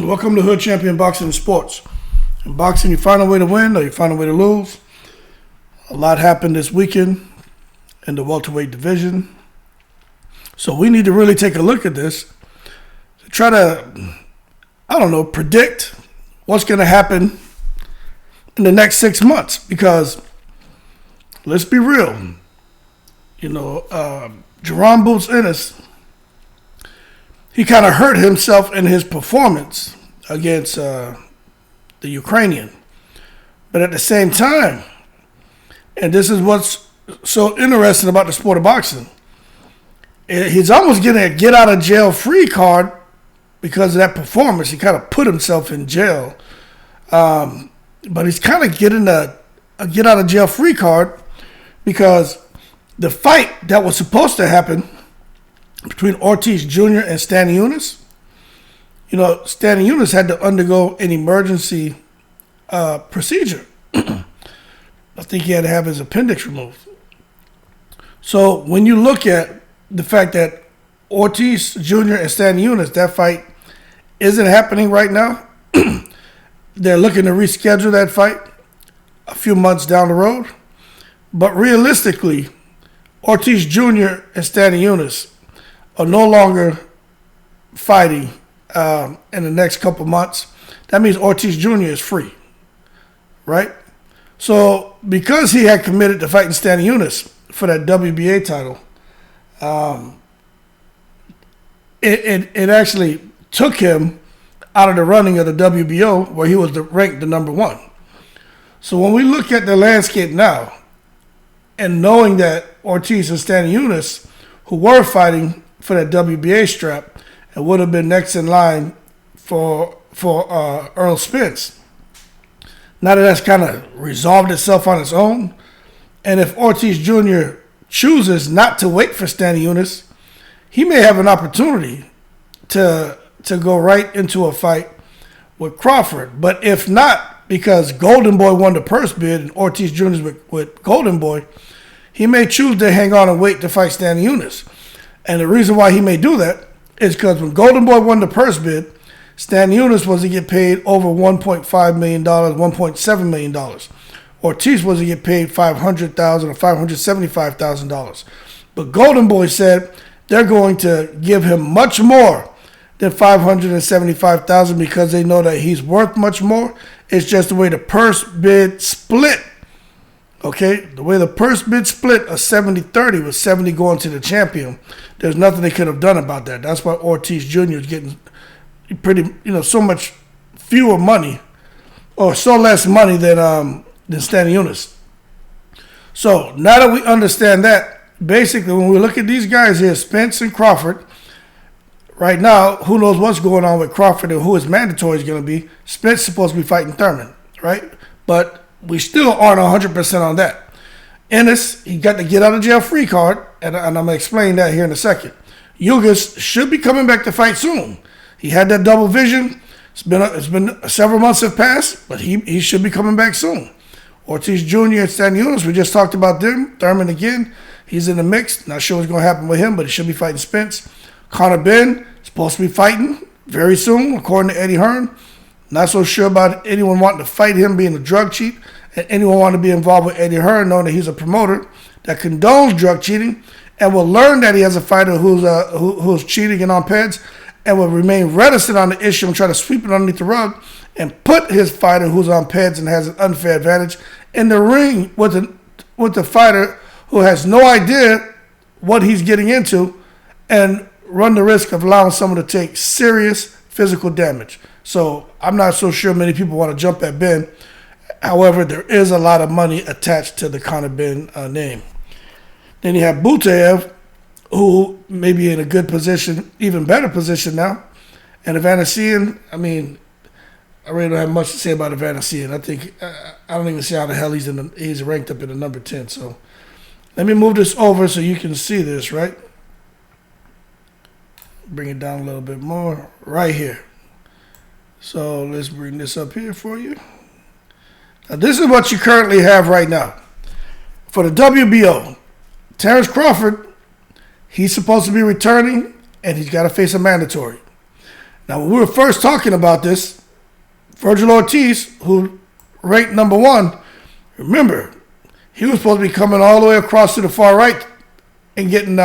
Welcome to Hood Champion Boxing Sports. In boxing, you find a way to win or you find a way to lose. A lot happened this weekend in the welterweight division. So we need to really take a look at this to try to, predict what's going to happen in the next 6 months. Because let's be real, Jerome Boots Ennis, he kind of hurt himself in his performance against the Ukrainian. But at the same time, and this is what's so interesting about the sport of boxing, he's almost getting a get-out-of-jail-free card because of that performance. He kind of put himself in jail. But he's kind of getting a get-out-of-jail-free card because the fight that was supposed to happen between Ortiz Jr. and Stanionis, Stanionis had to undergo an emergency procedure. I think he had to have his appendix removed. So when you look at the fact that Ortiz Jr. and Stanionis, that fight isn't happening right now, they're looking to reschedule that fight a few months down the road. But realistically, Ortiz Jr. and Stanionis are no longer fighting in the next couple months. That means Ortiz Jr. is free, right? So because he had committed to fighting Stanionis for that WBA title, it actually took him out of the running of the WBO where he was ranked the number one. So when we look at the landscape now and knowing that Ortiz and Stanionis, who were fighting for that WBA strap and would have been next in line for Earl Spence, now that that's kind of resolved itself on its own, and if Ortiz Jr. chooses not to wait for Stanionis, he may have an opportunity to go right into a fight with Crawford. But if not, because Golden Boy won the purse bid and Ortiz Jr. is with Golden Boy, he may choose to hang on and wait to fight Stanionis. And the reason why he may do that is because when Golden Boy won the purse bid, Stanionis was to get paid over $1.5 million, $1.7 million. Ortiz was to get paid $500,000 or $575,000. But Golden Boy said they're going to give him much more than $575,000 because they know that he's worth much more. It's just the way the purse bid split. Okay, the way the purse bid split, a 70-30 with 70 going to the champion. There's nothing they could have done about that. That's why Ortiz Jr. is getting so much fewer money, or so less money than Stanionis. So now that we understand that, basically when we look at these guys here, Spence and Crawford, right now, who knows what's going on with Crawford and who his mandatory is going to be. Spence is supposed to be fighting Thurman, right? But we still aren't 100% on that. Ennis, he got the get-out-of-jail-free card, and I'm going to explain that here in a second. Ugas should be coming back to fight soon. He had that double vision. It's been several months have passed, but he should be coming back soon. Ortiz Jr. and Stanionis, we just talked about them. Thurman again, he's in the mix. Not sure what's going to happen with him, but he should be fighting Spence. Conor Ben supposed to be fighting very soon, according to Eddie Hearn. Not so sure about anyone wanting to fight him being a drug cheat, and anyone wanting to be involved with Eddie Hearn, knowing that he's a promoter that condones drug cheating and will learn that he has a fighter who's cheating and on peds, and will remain reticent on the issue and try to sweep it underneath the rug and put his fighter who's on peds and has an unfair advantage in the ring with the fighter who has no idea what he's getting into and run the risk of allowing someone to take serious physical damage. So I'm not so sure many people want to jump at Ben. However, there is a lot of money attached to the Conor Ben name. Then you have Butev, who may be in a good position, even better position now. And Evanesian, I really don't have much to say about Evanesian. I don't even see how the hell he's ranked up in the number 10. So let me move this over so you can see this, right? Bring it down a little bit more right here. So let's bring this up here for you. Now this is what you currently have right now. For the WBO, Terrence Crawford, he's supposed to be returning and he's got to face a mandatory. Now, when we were first talking about this, Virgil Ortz, who ranked number 1, remember, he was supposed to be coming all the way across to the far right and getting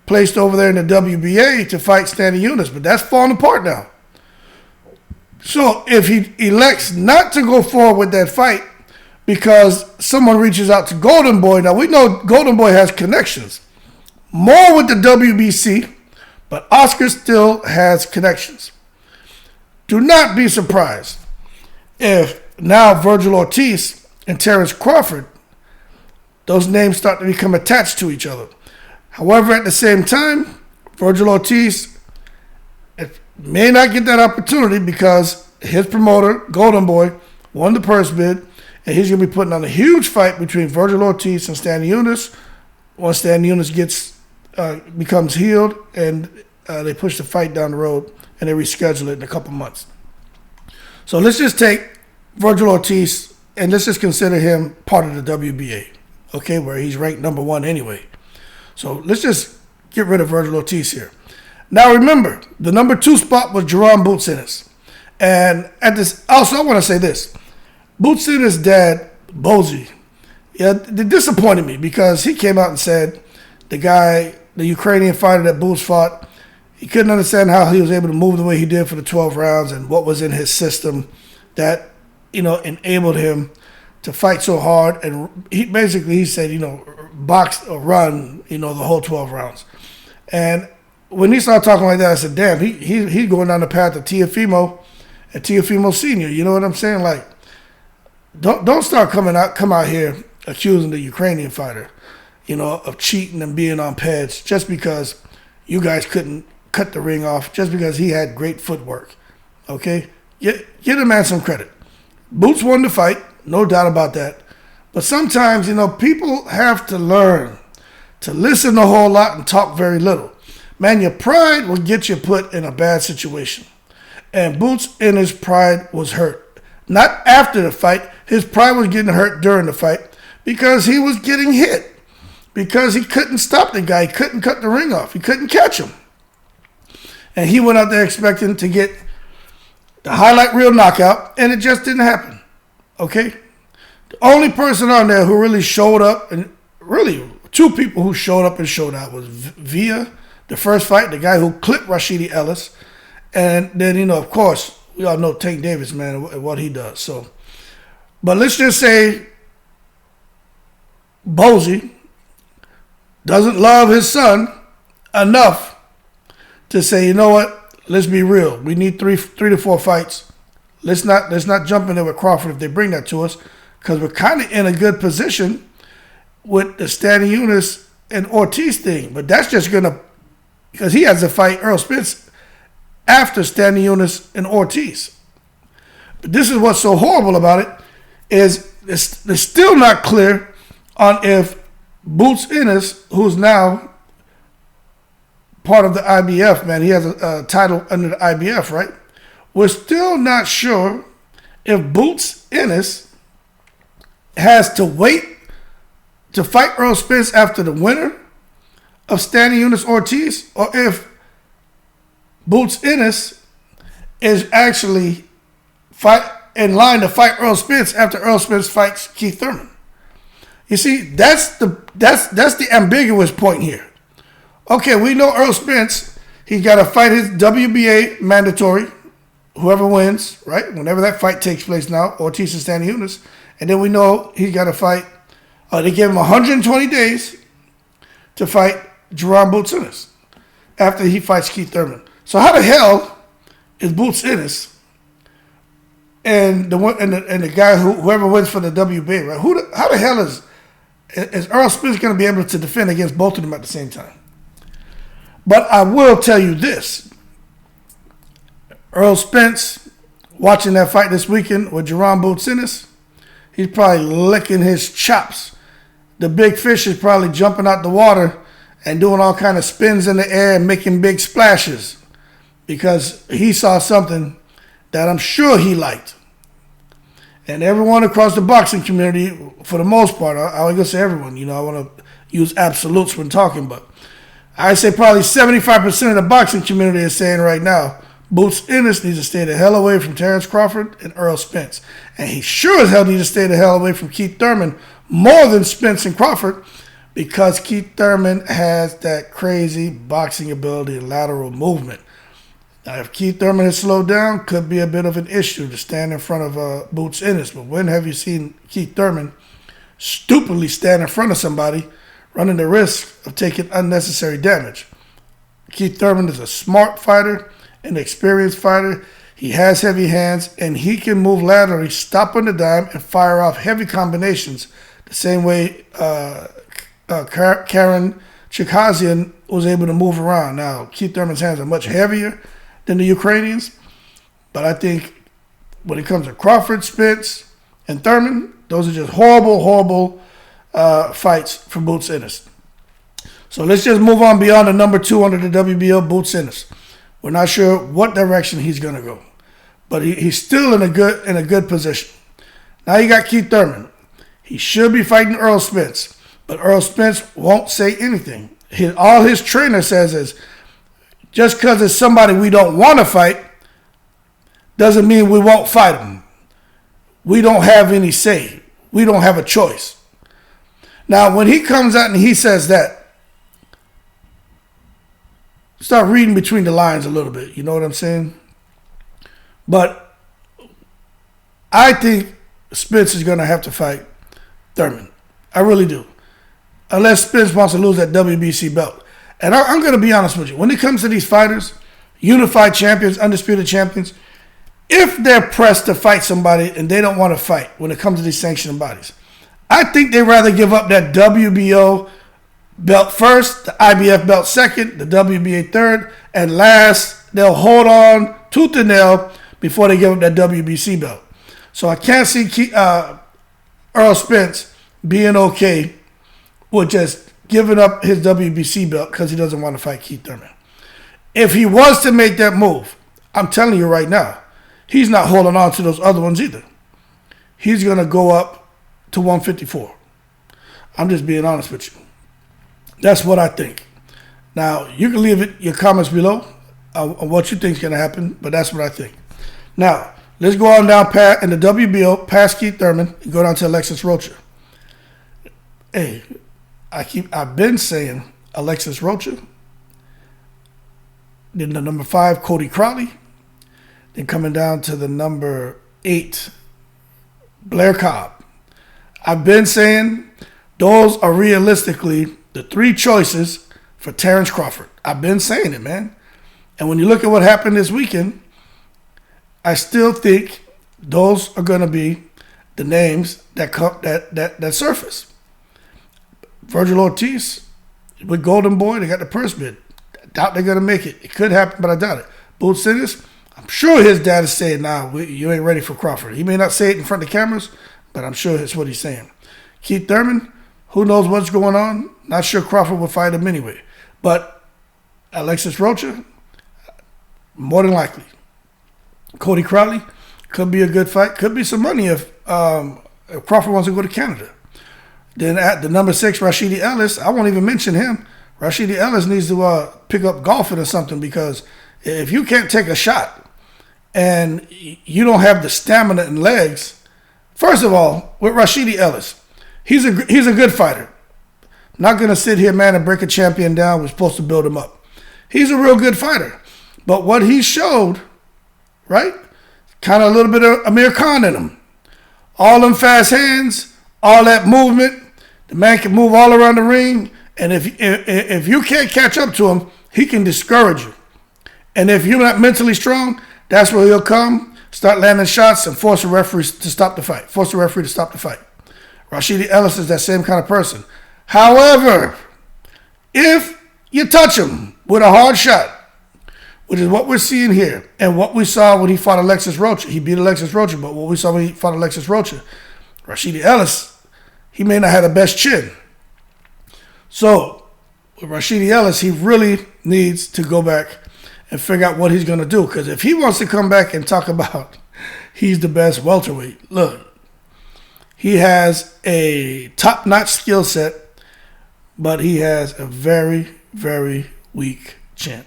placed over there in the WBA to fight Stanionis, but that's falling apart now. So if he elects not to go forward with that fight because someone reaches out to Golden Boy, now we know Golden Boy has connections, more with the WBC, but Oscar still has connections. Do not be surprised if now Virgil Ortz and Terrence Crawford, those names start to become attached to each other. However, at the same time, Virgil Ortz may not get that opportunity because his promoter, Golden Boy, won the purse bid, and he's going to be putting on a huge fight between Virgil Ortz and Stanionis. Once Stanionis becomes healed, and they push the fight down the road, and they reschedule it in a couple months. So let's just take Virgil Ortz, and let's just consider him part of the WBA, okay, where he's ranked number 1 anyway. So let's just get rid of Virgil Ortz here. Now remember, the number 2 spot was Jerome Boots Ennis. And at this, also I want to say this. Boots Ennis' dad, Bozy, it disappointed me because he came out and said the Ukrainian fighter that Boots fought, he couldn't understand how he was able to move the way he did for the 12 rounds and what was in his system that, enabled him to fight so hard. And he said, box or run, the whole 12 rounds. And when he started talking like that, I said, damn, he's going down the path of Teofimo and Teofimo Sr. You know what I'm saying? Like, don't start come out here accusing the Ukrainian fighter, of cheating and being on pads just because you guys couldn't cut the ring off, just because he had great footwork. Okay? Get the man some credit. Boots won the fight, no doubt about that. But sometimes, people have to learn to listen a whole lot and talk very little. Man, your pride will get you put in a bad situation. And Boots in his pride was hurt. Not after the fight. His pride was getting hurt during the fight because he was getting hit. Because he couldn't stop the guy. He couldn't cut the ring off. He couldn't catch him. And he went out there expecting to get the highlight reel knockout, and it just didn't happen. Okay? The only person on there who really showed up, and really 2 people who showed up and showed out, was Villa, the first fight, the guy who clipped Rashidi Ellis. And then, of course, we all know Tank Davis, man, and what he does. So, but let's just say Bozy doesn't love his son enough to say, you know what? Let's be real. We need 3 to 4 fights. Let's not jump in there with Crawford if they bring that to us, because we're kind of in a good position with the Stanionis and Ortz thing. But that's just because he has to fight Earl Spence after Stanionis and Ortz. But this is what's so horrible about it is it's still not clear on if Boots Ennis, who's now part of the IBF, man, he has a title under the IBF, right? We're still not sure if Boots Ennis has to wait to fight Earl Spence after the winner of Stanionis Ortz, or if Boots Ennis is actually in line to fight Earl Spence after Earl Spence fights Keith Thurman. You see, that's the ambiguous point here. Okay, we know Earl Spence, he's got to fight his WBA mandatory, whoever wins, right? Whenever that fight takes place now, Ortz and Stanionis. And then we know he's got to fight, they gave him 120 days to fight Jerome Boots Ennis after he fights Keith Thurman. So how the hell is Boots Ennis and the guy whoever wins for the WBA, right? How the hell is Earl Spence going to be able to defend against both of them at the same time? But I will tell you this. Earl Spence, watching that fight this weekend with Jerome Boots Ennis, he's probably licking his chops. The big fish is probably jumping out the water and doing all kind of spins in the air and making big splashes because he saw something that I'm sure he liked. And everyone across the boxing community, for the most part, I was going to say everyone, I want to use absolutes when talking, but I say probably 75% of the boxing community is saying right now, Boots Ennis needs to stay the hell away from Terrence Crawford and Earl Spence. And he sure as hell needs to stay the hell away from Keith Thurman more than Spence and Crawford, because Keith Thurman has that crazy boxing ability and lateral movement. Now, if Keith Thurman is slowed down, could be a bit of an issue to stand in front of Boots Ennis. But when have you seen Keith Thurman stupidly stand in front of somebody, running the risk of taking unnecessary damage? Keith Thurman is a smart fighter, an experienced fighter. He has heavy hands, and he can move laterally, stop on the dime, and fire off heavy combinations the same way Karen Chikazian was able to move around. Now, Keith Thurman's hands are much heavier than the Ukrainians, but I think when it comes to Crawford, Spence, and Thurman, those are just horrible fights for Boots Ennis. So let's just move on beyond the number 2 under the WBO, Boots Ennis. We're not sure what direction he's going to go, but he's still in a good position. Now you got Keith Thurman. He should be fighting Earl Spence, but Earl Spence won't say anything. All his trainer says is, just because it's somebody we don't want to fight doesn't mean we won't fight him. We don't have any say. We don't have a choice. Now, when he comes out and he says that, start reading between the lines a little bit. You know what I'm saying? But I think Spence is going to have to fight Thurman. I really do. Unless Spence wants to lose that WBC belt. And I'm going to be honest with you. When it comes to these fighters, unified champions, undisputed champions, if they're pressed to fight somebody and they don't want to fight when it comes to these sanctioning bodies, I think they'd rather give up that WBO belt first, the IBF belt second, the WBA third, and last, they'll hold on tooth and nail before they give up that WBC belt. So I can't see Earl Spence being okay with just giving up his WBC belt because he doesn't want to fight Keith Thurman. If he was to make that move, I'm telling you right now, he's not holding on to those other ones either. He's going to go up to 154. I'm just being honest with you. That's what I think. Now, you can leave your comments below on what you think is going to happen, but that's what I think. Now, let's go on down in the WBO, past Keith Thurman, and go down to Alexis Rocha. Hey, I've been saying Alexis Rocha, then the number 5, Cody Crowley, then coming down to the number 8, Blair Cobb. I've been saying those are realistically the 3 choices for Terrence Crawford. I've been saying it, man. And when you look at what happened this weekend, I still think those are going to be the names that surface. Virgil Ortz with Golden Boy, they got the purse bid. I doubt they're going to make it. It could happen, but I doubt it. Boots Ennis, I'm sure his dad is saying, nah, you ain't ready for Crawford. He may not say it in front of the cameras, but I'm sure that's what he's saying. Keith Thurman, who knows what's going on? Not sure Crawford will fight him anyway. But Alexis Rocha, more than likely. Cody Crowley, could be a good fight. Could be some money if Crawford wants to go to Canada. Then at the number 6, Rashidi Ellis, I won't even mention him. Rashidi Ellis needs to pick up golfing or something, because if you can't take a shot and you don't have the stamina and legs, first of all, with Rashidi Ellis, he's a good fighter. I'm not going to sit here, man, and break a champion down. We're supposed to build him up. He's a real good fighter. But what he showed, right, kind of a little bit of Amir Khan in him. All them fast hands, all that movement. The man can move all around the ring. And if you can't catch up to him, he can discourage you. And if you're not mentally strong, that's where he'll come, start landing shots, and force the referee to stop the fight. Rashidi Ellis is that same kind of person. However, if you touch him with a hard shot, which is what we're seeing here, and what we saw when he fought Alexis Rocha, he beat Alexis Rocha, but what we saw when he fought Alexis Rocha, Rashidi Ellis, he may not have the best chin. So, with Rashidi Ellis, he really needs to go back and figure out what he's going to do. Because if he wants to come back and talk about he's the best welterweight, look, he has a top-notch skill set, but he has a very, very weak chin.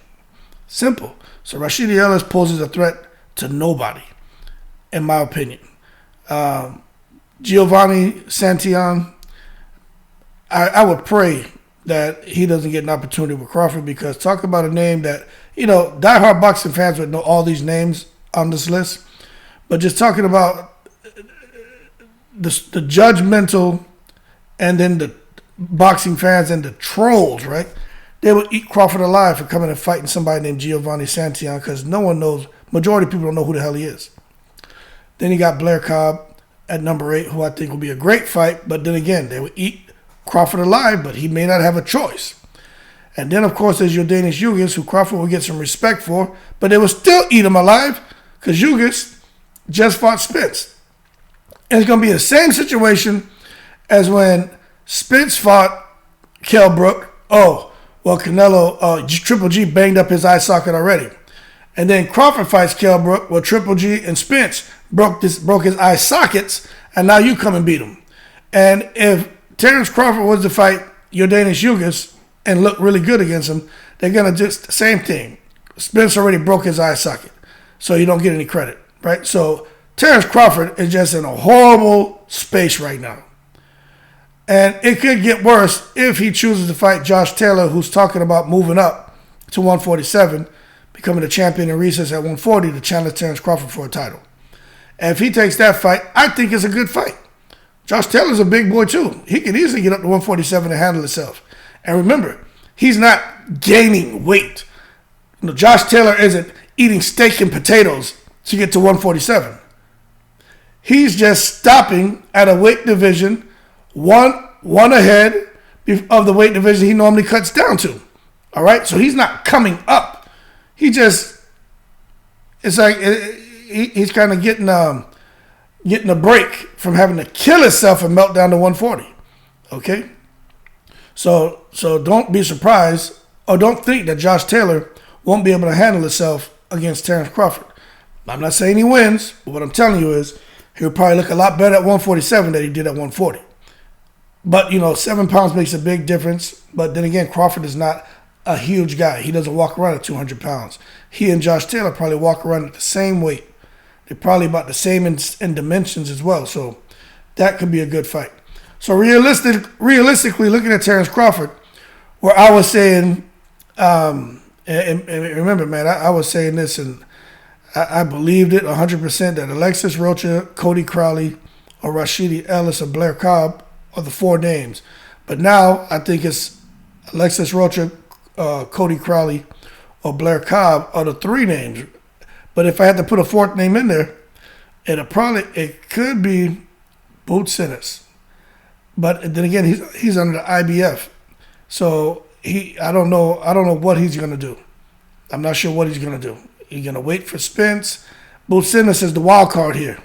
Simple. So Rashidi Ellis poses a threat to nobody, in my opinion. Giovanni Santillan, I would pray that he doesn't get an opportunity with Crawford, because talk about a name that, diehard boxing fans would know all these names on this list. But just talking about the judgmental, and then the boxing fans and the trolls, right? They would eat Crawford alive for coming and fighting somebody named Giovanni Santillan, because no one knows, majority of people don't know who the hell he is. Then you got Blair Cobb at number 8, who I think will be a great fight, but then again, they would eat Crawford alive, but he may not have a choice. And then, of course, there's Yordenis Ugas, who Crawford will get some respect for, but they will still eat him alive, because Ugas just fought Spence. And it's going to be the same situation as when Spence fought Kell Brook. Oh, well, Canelo, Triple G banged up his eye socket already. And then Crawford fights Kell Brook. Well, Triple G and Spence broke his eye sockets, and now you come and beat him. And if Terrence Crawford was to fight Yordenis Ugas and look really good against him, they're going to just, same thing. Spence already broke his eye socket, so you don't get any credit, right? So Terrence Crawford is just in a horrible space right now. And it could get worse if he chooses to fight Josh Taylor, who's talking about moving up to 147, becoming the champion in recess at 140 to challenge Terrence Crawford for a title. And if he takes that fight, I think it's a good fight. Josh Taylor's a big boy too. He can easily get up to 147 and handle himself. And remember, he's not gaining weight. Josh Taylor isn't eating steak and potatoes to get to 147. He's just stopping at a weight division one ahead of the weight division he normally cuts down to. All right? So he's not coming up. He just, it's like he's kind of getting a break from having to kill himself and melt down to 140. Okay? So don't be surprised, or don't think that Josh Taylor won't be able to handle himself against Terrence Crawford. I'm not saying he wins, but what I'm telling you is he'll probably look a lot better at 147 than he did at 140. But, 7 pounds makes a big difference. But then again, Crawford is not a huge guy. He doesn't walk around at 200 pounds. He and Josh Taylor probably walk around at the same weight. They're probably about the same in dimensions as well. So that could be a good fight. So realistically, looking at Terrence Crawford, where I was saying, and remember, man, I was saying this, and I believed it 100% that Alexis Rocha, Cody Crowley, or Rashidi Ellis, or Blair Cobb are the 4 names. But now I think it's Alexis Rocha, Cody Crowley, or Blair Cobb are the 3 names. But if I had to put a 4th name in there, it could be Boots Ennis. But then again, he's under the IBF, so I don't know what he's gonna do. I'm not sure what he's gonna do. He's gonna wait for Spence. Boots Ennis is the wild card here,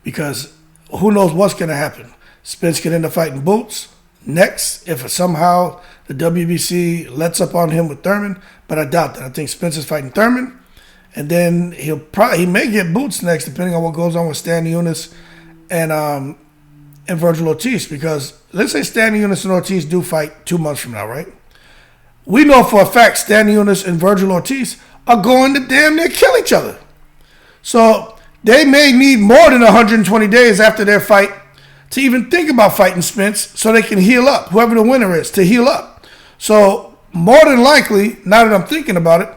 because who knows what's gonna happen. Spence could end up fighting Boots next if somehow the WBC lets up on him with Thurman, but I doubt that. I think Spence is fighting Thurman, and then he may get Boots next, depending on what goes on with Stanionis and Virgil Ortz, because let's say Stanionis and Ortiz do fight 2 months from now, right? We know for a fact Stanionis and Virgil Ortz are going to damn near kill each other. So they may need more than 120 days after their fight to even think about fighting Spence, so they can heal up, whoever the winner is, to heal up. So more than likely, now that I'm thinking about it,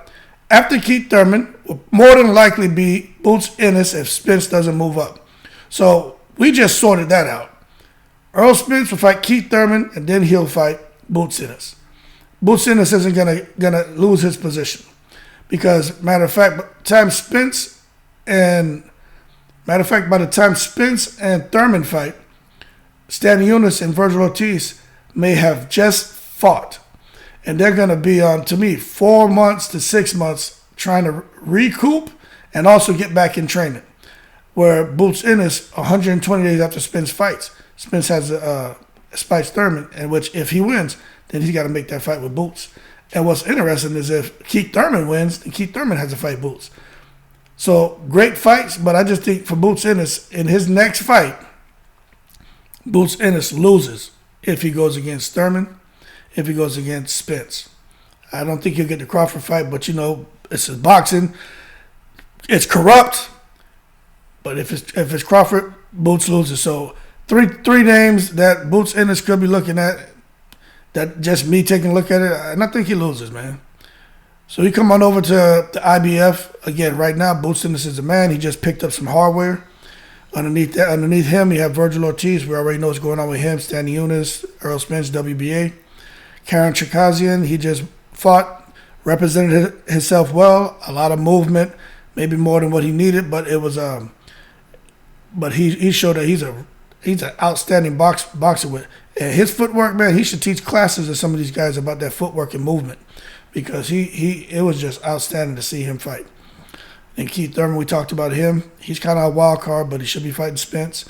after Keith Thurman, will more than likely be Boots Ennis if Spence doesn't move up. So we just sorted that out. Earl Spence will fight Keith Thurman, and then he'll fight Boots Ennis. Boots Ennis isn't gonna lose his position, because matter of fact, by the time Spence and Thurman fight, Stanionis and Virgil Ortz may have just fought, and they're gonna be on, to me, 4 months to 6 months trying to recoup and also get back in training. Where Boots Ennis, 120 days after Spence fights, Spence has fights Thurman, in which if he wins, then he's got to make that fight with Boots. And what's interesting is if Keith Thurman wins, then Keith Thurman has to fight Boots. So great fights, but I just think for Boots Ennis, in his next fight, Boots Ennis loses if he goes against Thurman, if he goes against Spence. I don't think he'll get the Crawford fight, but It's boxing. It's corrupt. But if it's Crawford, Boots loses. So three names that Boots Ennis could be looking at. That just me taking a look at it, and I think he loses, man. So he come on over to the IBF again. Right now, Boots Ennis is the man. He just picked up some hardware. Underneath him, you have Virgil Ortz. We already know what's going on with him. Stanionis, Earl Spence, WBA. Karen Chikazian, he just fought, represented himself well. A lot of movement, maybe more than what he needed, but it was but he showed that he's an outstanding boxer with his footwork, man. He should teach classes to some of these guys about that footwork and movement, because it was just outstanding to see him fight. And Keith Thurman, we talked about him. He's kind of a wild card, but he should be fighting Spence.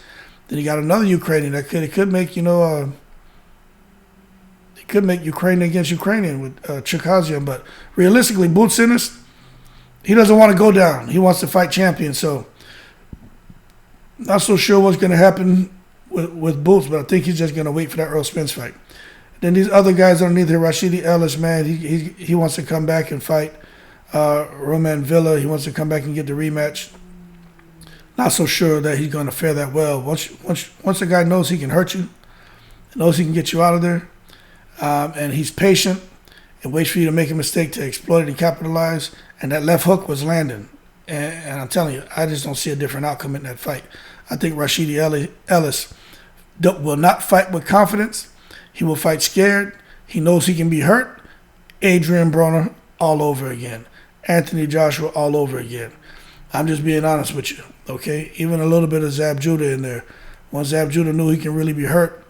Then you got another Ukrainian that could make Ukrainian against Ukrainian with Chikazian, but realistically, Boots Ennis, he doesn't want to go down. He wants to fight champions, so not so sure what's going to happen with Boots, but I think he's just going to wait for that Earl Spence fight. Then these other guys underneath here, Rashidi Ellis, man, he wants to come back and fight Roman Villa. He wants to come back and get the rematch. Not so sure that he's going to fare that well. Once a guy knows he can hurt you, knows he can get you out of there, and he's patient and waits for you to make a mistake to exploit it and capitalize, and that left hook was landing. And I'm telling you, I just don't see a different outcome in that fight. I think Rashidi Ellis will not fight with confidence. He will fight scared. He knows he can be hurt. Adrian Broner all over again. Anthony Joshua all over again. I'm just being honest with you, okay? Even a little bit of Zab Judah in there. Once Zab Judah knew he can really be hurt,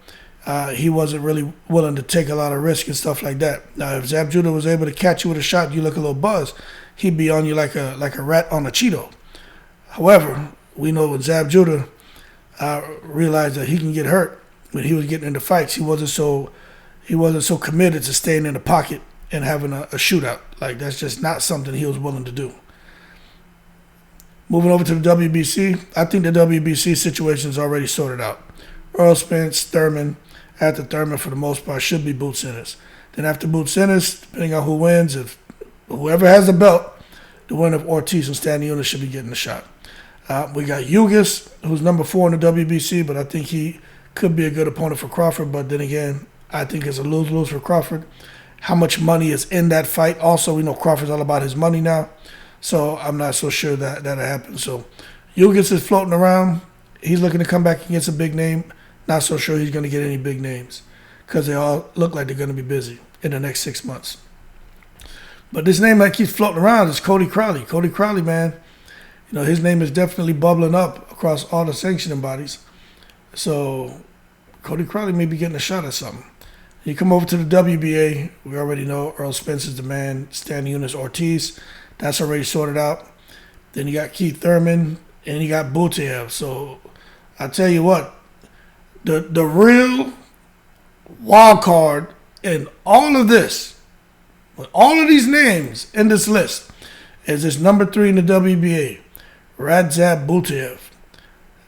he wasn't really willing to take a lot of risk and stuff like that. Now, if Zab Judah was able to catch you with a shot, you look a little buzzed, he'd be on you like a rat on a Cheeto. However, we know when Zab Judah realized that he can get hurt when he was getting into fights, he wasn't so committed to staying in the pocket and having a shootout. Like, that's just not something he was willing to do. Moving over to the WBC, I think the WBC situation is already sorted out. Earl Spence, Thurman, after Thurman for the most part should be Boots Ennis. Then after Boots Ennis, depending on who wins, if whoever has the belt, the winner of Ortiz and Stanionis should be getting a shot. We got Ugis, who's number 4 in the WBC, but I think he could be a good opponent for Crawford. But then again, I think it's a lose-lose for Crawford. How much money is in that fight? Also, we know Crawford's all about his money now, so I'm not so sure that'll happen. So Ugis is floating around. He's looking to come back against a big name. Not so sure he's going to get any big names because they all look like they're going to be busy in the next 6 months. But this name that keeps floating around is Cody Crowley. Cody Crowley, man, his name is definitely bubbling up across all the sanctioning bodies. So Cody Crowley may be getting a shot at something. You come over to the WBA, we already know Earl Spence is the man, Stanionis, Ortiz. That's already sorted out. Then you got Keith Thurman, and you got Butiev. So I tell you what, the real wild card in all of this, with all of these names in this list, is this number 3 in the WBA, Radzab Butiev.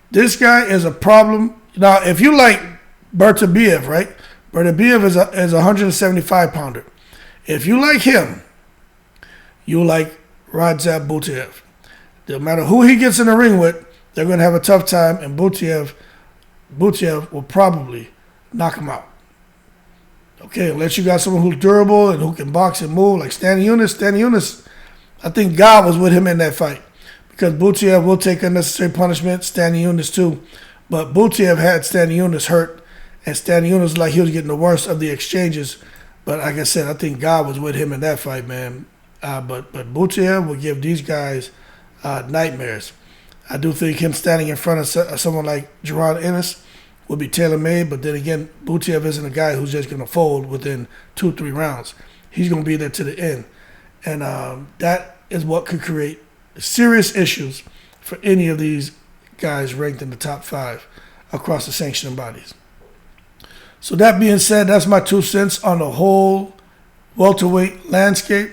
This guy is a problem. Now, if you like Bertabiev, right? Bertabiev is a 175-pounder. If you like him, you like Radzab Butiev. No matter who he gets in the ring with, they're going to have a tough time, and Butiev will probably knock him out. Okay, unless you got someone who's durable and who can box and move, like Stanionis, I think God was with him in that fight because Butiev will take unnecessary punishment, Stanionis too. But Butiev had Stanionis hurt, and Stanionis like he was getting the worst of the exchanges. But like I said, I think God was with him in that fight, man. But Butiev will give these guys nightmares. I do think him standing in front of someone like Jerron Ennis would be tailor-made, but then again, Butiev isn't a guy who's just going to fold within 2-3 rounds. He's going to be there to the end. And that is what could create serious issues for any of these guys ranked in the top 5 across the sanctioning bodies. So that being said, that's my 2 cents on the whole welterweight landscape,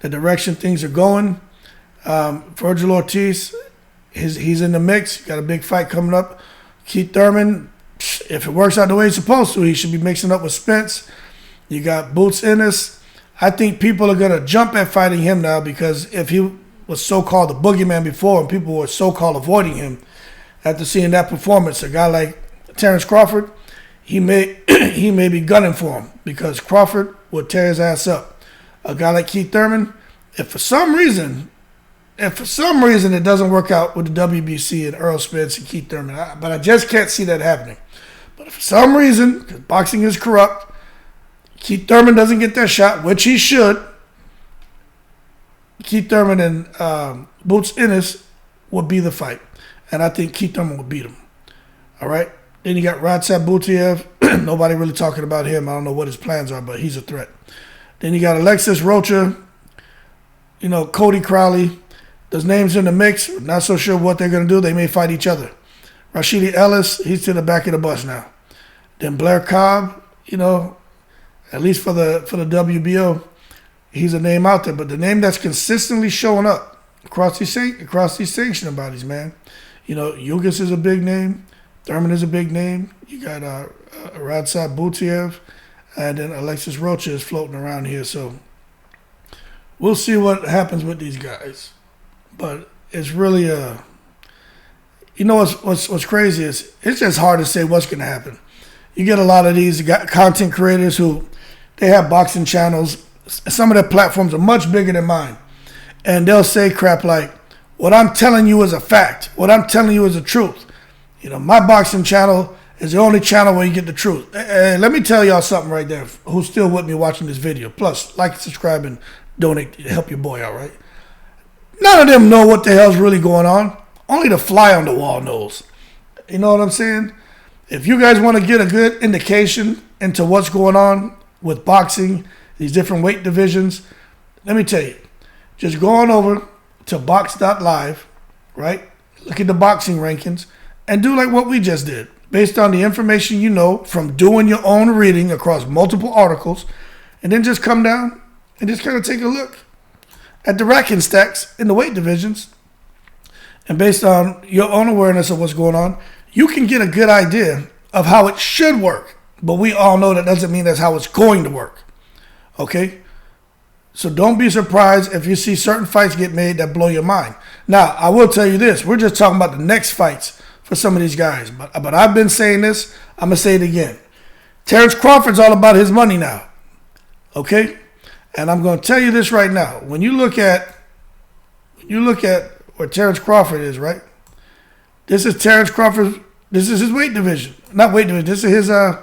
the direction things are going. Virgil Ortz, he's in the mix. Got a big fight coming up. Keith Thurman, if it works out the way it's supposed to, he should be mixing up with Spence. You got Boots Ennis. I think people are going to jump at fighting him now because if he was so-called the boogeyman before and people were so-called avoiding him after seeing that performance, a guy like Terrence Crawford, he may be gunning for him because Crawford would tear his ass up. A guy like Keith Thurman, if for some reason it doesn't work out with the WBC and Earl Spence and Keith Thurman, but I just can't see that happening. But if for some reason, because boxing is corrupt, Keith Thurman doesn't get that shot, which he should, Keith Thurman and Boots Ennis would be the fight. And I think Keith Thurman would beat him. All right? Then you got Radzab Butiev. Nobody really talking about him. I don't know what his plans are, but he's a threat. Then you got Alexis Rocha, Cody Crowley. Those names in the mix. Not so sure what they're going to do. They may fight each other. Rashidi Ellis, he's to the back of the bus now. Then Blair Cobb, at least for the WBO, he's a name out there. But the name that's consistently showing up across these sanctioning bodies, man. Yugas is a big name. Thurman is a big name. You got Radzab Butiev, and then Alexis Rocha is floating around here. So we'll see what happens with these guys. But it's really what's crazy is it's just hard to say what's going to happen. You get a lot of these content creators who they have boxing channels. Some of their platforms are much bigger than mine, and they'll say crap like, "What I'm telling you is a fact. What I'm telling you is the truth." My boxing channel is the only channel where you get the truth. Let me tell y'all something right there. Who's still with me watching this video? Plus, like, subscribe, and donate to help your boy out, right? None of them know what the hell's really going on. Only the fly on the wall knows. You know what I'm saying? If you guys want to get a good indication into what's going on with boxing, these different weight divisions, let me tell you, just go on over to box.live, right? Look at the boxing rankings and do like what we just did. Based on the information you know from doing your own reading across multiple articles, and then just come down and just kind of take a look at the ranking stacks in the weight divisions. And based on your own awareness of what's going on, you can get a good idea of how it should work. But we all know that doesn't mean that's how it's going to work. Okay? So don't be surprised if you see certain fights get made that blow your mind. Now, I will tell you this. We're just talking about the next fights for some of these guys. But I've been saying this. I'm going to say it again. Terrence Crawford's all about his money now. Okay? And I'm going to tell you this right now. When you look at where Terrence Crawford is, right? This is Terrence Crawford. This is his weight division. Not weight division. This is his,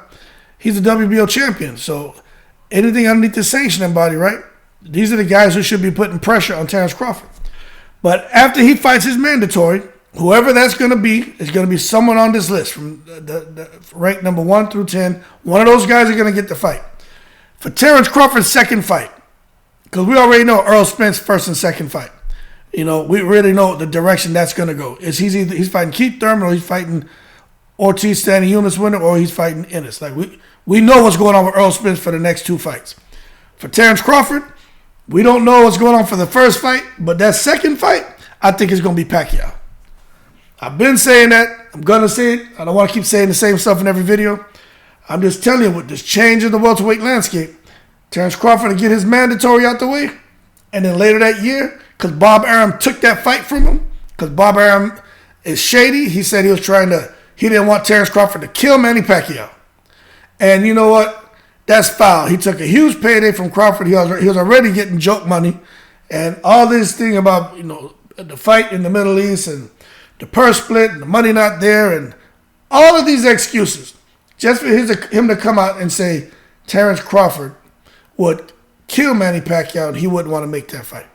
he's a WBO champion. So anything underneath the sanctioning body, right? These are the guys who should be putting pressure on Terrence Crawford. But after he fights his mandatory, whoever that's going to be is going to be someone on this list from the rank number 1 through 10. One of those guys are going to get the fight. For Terrence Crawford's second fight, because we already know Earl Spence first and second fight. We really know the direction that's going to go. He's fighting Keith Thurman, or he's fighting Ortiz Stanionis winner, or he's fighting Ennis. Like we know what's going on with Earl Spence for the next two fights. For Terrence Crawford, we don't know what's going on for the first fight, but that second fight, I think it's going to be Pacquiao. I've been saying that. I'm going to say it. I don't want to keep saying the same stuff in every video. I'm just telling you, with this change in the welterweight landscape, Terrence Crawford to get his mandatory out the way, and then later that year, because Bob Arum took that fight from him, because Bob Arum is shady, he said he didn't want Terrence Crawford to kill Manny Pacquiao. And you know what? That's foul. He took a huge payday from Crawford. He was already getting joke money. And all this thing about, the fight in the Middle East and the purse split and the money not there and all of these excuses, just for him to come out and say Terrence Crawford would kill Manny Pacquiao and he wouldn't want to make that fight.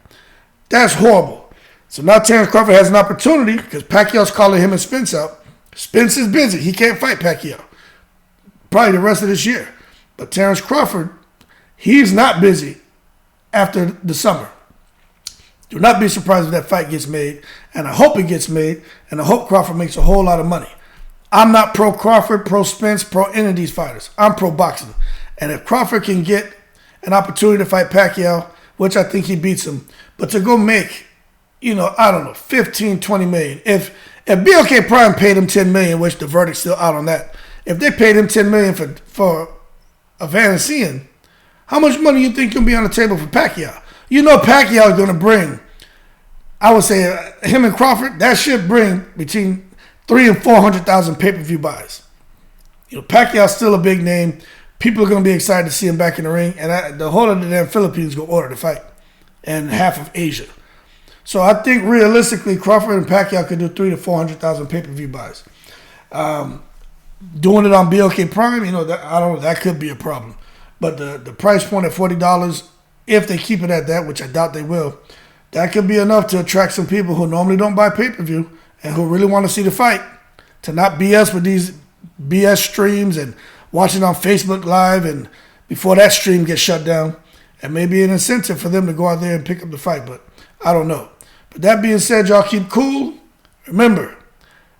That's horrible. So now Terrence Crawford has an opportunity because Pacquiao's calling him and Spence out. Spence is busy. He can't fight Pacquiao probably the rest of this year. But Terrence Crawford, he's not busy after the summer. Do not be surprised if that fight gets made, and I hope it gets made, and I hope Crawford makes a whole lot of money. I'm not pro Crawford, pro Spence, pro any of these fighters. I'm pro boxing. And if Crawford can get an opportunity to fight Pacquiao, which I think he beats him, but to go make, I don't know, 15, 20 million. If BLK Prime paid him 10 million, which the verdict's still out on that, if they paid him 10 million for a Van Sien, How much money you think can be on the table for Pacquiao? You know Pacquiao is going to bring, I would say, him and Crawford, that should bring between 300,000 and 400,000 pay-per-view buys. You know, Pacquiao's still a big name. People are going to be excited to see him back in the ring. And the whole of the damn Philippines going to order the fight. And half of Asia. So I think realistically, Crawford and Pacquiao could do 300,000 to 400,000 pay-per-view buys. Doing it on BLK Prime, you know, that could be a problem. But the price point at $40, if they keep it at that, which I doubt they will, that could be enough to attract some people who normally don't buy pay-per-view and who really want to see the fight, to not BS with these BS streams and watching on Facebook Live and before that stream gets shut down, and maybe an incentive for them to go out there and pick up the fight, but I don't know. But that being said, y'all keep cool. Remember,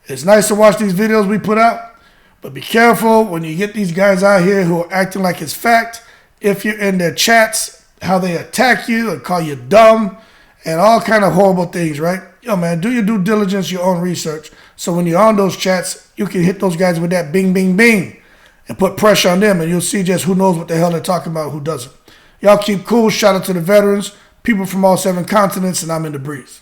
it's nice to watch these videos we put out, but be careful when you get these guys out here who are acting like it's fact. If you're in their chats, how they attack you and call you dumb and all kind of horrible things, right? Yo, man, do your due diligence, your own research, so when you're on those chats, you can hit those guys with that bing, bing, bing and put pressure on them, and you'll see just who knows what the hell they're talking about, who doesn't. Y'all keep cool. Shout out to the veterans, people from all 7 continents, and I'm in the breeze.